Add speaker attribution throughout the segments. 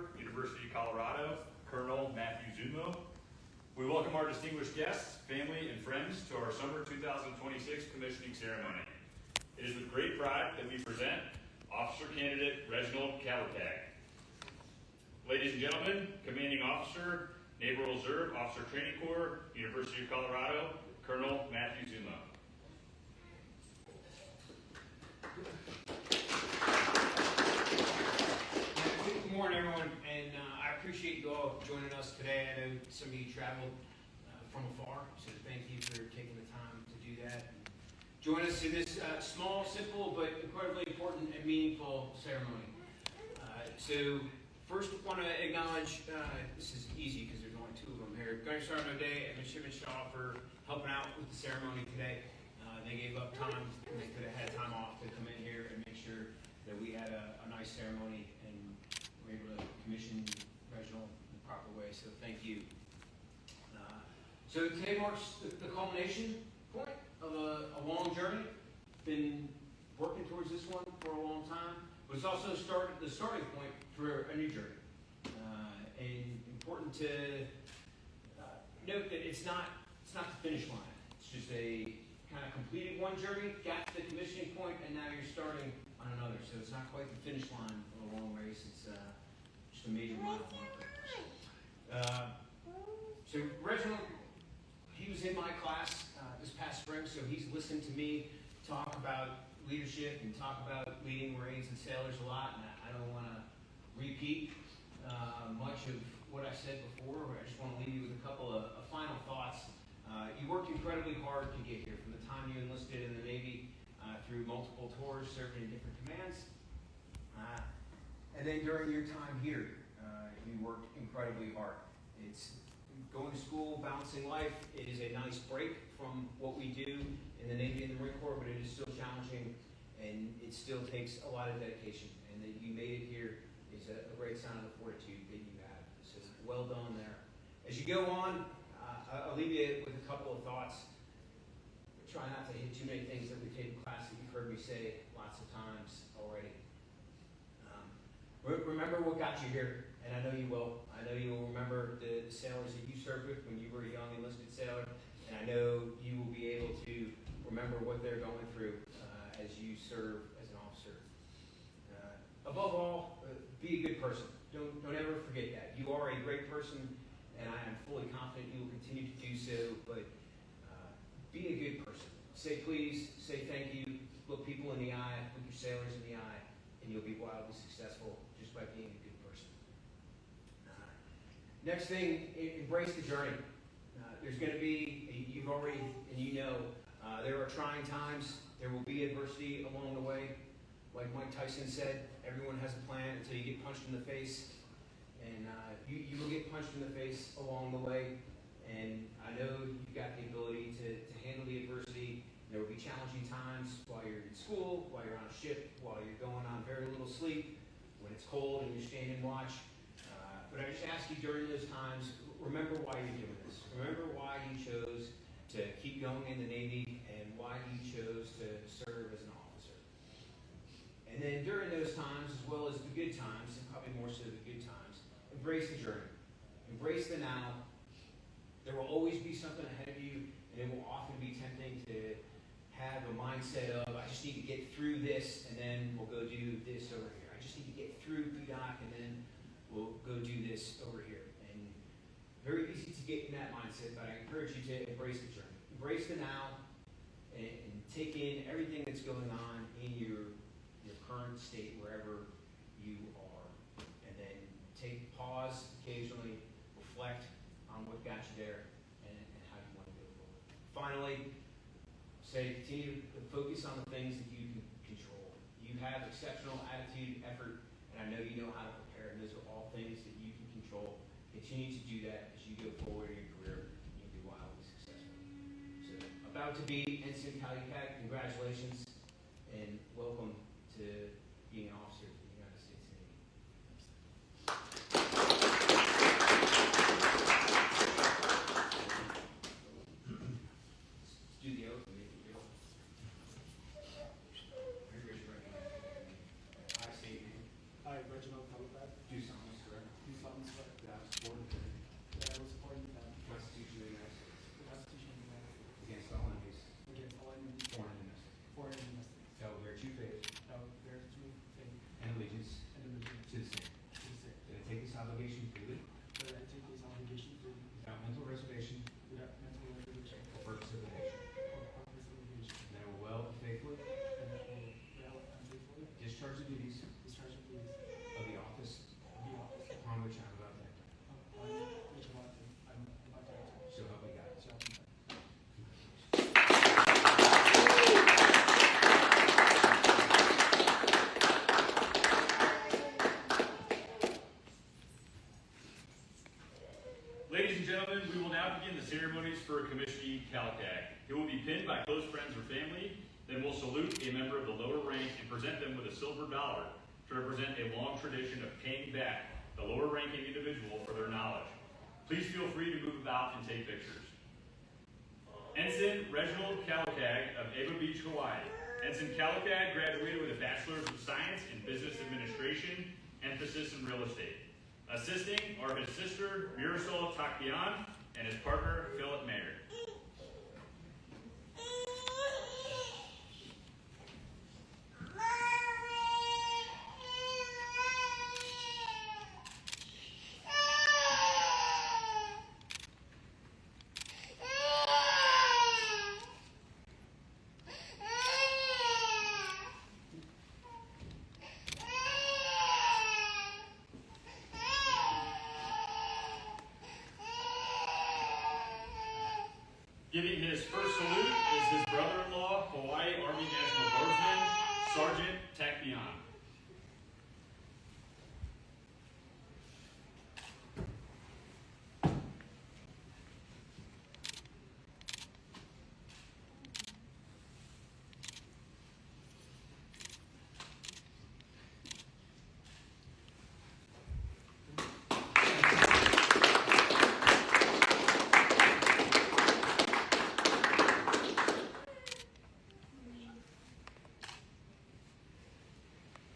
Speaker 1: Corps, University of Colorado, Colonel Matthew Zumo. We welcome our distinguished guests, family, and friends to our Summer 2026 commissioning ceremony. It is with great pride that we present Officer Candidate Reginald Calatag. Ladies and gentlemen, Commanding Officer, Naval Reserve, Officer Training Corps, University of Colorado, Colonel Matthew Zumo.
Speaker 2: Good morning, everyone, and I appreciate you all joining us today. I know some of you traveled from afar, so thank you for taking the time to do that. Join us in this small, simple, but incredibly important and meaningful ceremony. So first, I want to acknowledge, this is easy because there's only two of them here, Gunnery Sergeant O'Day and Midshipman Shaw for helping out with the ceremony today. They gave up time, and they could have had time off to come in here and make sure that we had a nice ceremony and were able to commission Reginald in the proper way, so thank you. So today marks the culmination point of a long journey. Been working towards this one for a long time, but it's also the starting point for a new journey. And important to note that it's not the finish line. It's just a kind of completed one journey, got to the commissioning point, and now you're starting on another. So it's not quite the finish line of a long race. It's just a major milestone. So Reginald, he was in my class this past spring, so he's listened to me talk about leadership and talk about leading Marines and sailors a lot, and I don't want to repeat much of what I said before. I just want to leave you with a couple of final thoughts. You worked incredibly hard to get here, from the time you enlisted in the Navy through multiple tours, serving in different commands. And then during your time here, you worked incredibly hard. It's going to school, balancing life. It is a nice break from what we do in the Navy and the Marine Corps, but it is still challenging, and it still takes a lot of dedication. And that you made it here is a great sign of the fortitude that you have. So well done there. As you go on, I'll leave you with a couple of thoughts. Try not to hit too many things that we've hit in class that you've heard me say lots of times already. Remember what got you here, and I know you will. I know you will remember the sailors that you served with when you were a young enlisted sailor, and I know you will be able to remember what they're going through as you serve as an officer. Above all, be a good person. Don't ever forget that. You are a great person, and I am fully confident you will continue to do so, but be a good person. Say please, say thank you, look people in the eye, look your sailors in the eye, and you'll be wildly successful just by being a good person. Next thing, embrace the journey. There's going to be, you've already, and you know, there are trying times. There will be adversity along the way. Like Mike Tyson said, everyone has a plan until you get punched in the face. And you will get punched in the face along the way. And I know you've got the ability to handle the adversity. There will be challenging times while you're in school, while you're on a ship, while you're going on very little sleep, when it's cold and you're standing watch. But I just ask you during those times, remember why you're doing this. Remember why you chose to keep going in the Navy and why you chose to serve as an officer. And then during those times, as well as the good times, and probably more so the good times, embrace the journey. Embrace the now. There will always be something ahead of you, and it will often be tempting to have a mindset of, I just need to get through this, and then we'll go do this over here. I just need to get through BDOC, and then we'll go do this over here. And very easy to get in that mindset, but I encourage you to embrace the journey. Embrace the now, and take in everything that's going on in your current state, wherever you are. And then pause occasionally, reflect on what got you there, and how you want to go forward. Finally, continue to focus on the things that you can control. You have exceptional attitude, effort, and I know you know how to prepare, and those are all things that you can control. Continue to do that as you go forward in your career, and you'll be wildly successful. So, about to be Ensign Calatag, congratulations, and welcome to being an officer in the United States Navy. Let's do the oath and make it real. Raise your right hand. I state your name.
Speaker 3: I, Reginald Calatag,
Speaker 2: Do solemnly swear
Speaker 1: gentlemen, we will now begin the ceremonies for commissioning Calcag. He will be pinned by close friends or family, then we'll salute a member of the lower rank and present them with a silver dollar to represent a long tradition of paying back the lower ranking individual for their knowledge. Please feel free to move about and take pictures. Ensign Reginald Calcag of Ava Beach, Hawaii. Ensign Calcag graduated with a Bachelor's of Science in Business Administration, emphasis in real estate. Assisting are his sister, Mirasol Takbian, and his partner, Philip Mayer. Giving his first salute is his brother-in-law, Hawaii Army National Guardsman, Sergeant Takbian.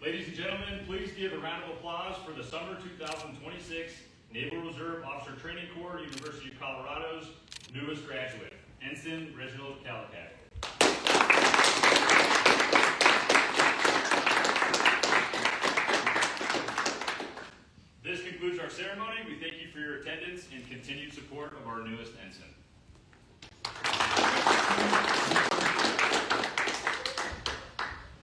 Speaker 1: Ladies and gentlemen, please give a round of applause for the Summer 2026 Naval Reserve Officer Training Corps, University of Colorado's newest graduate, Ensign Reginald Calcag. This concludes our ceremony. We thank you for your attendance and continued support of our newest ensign.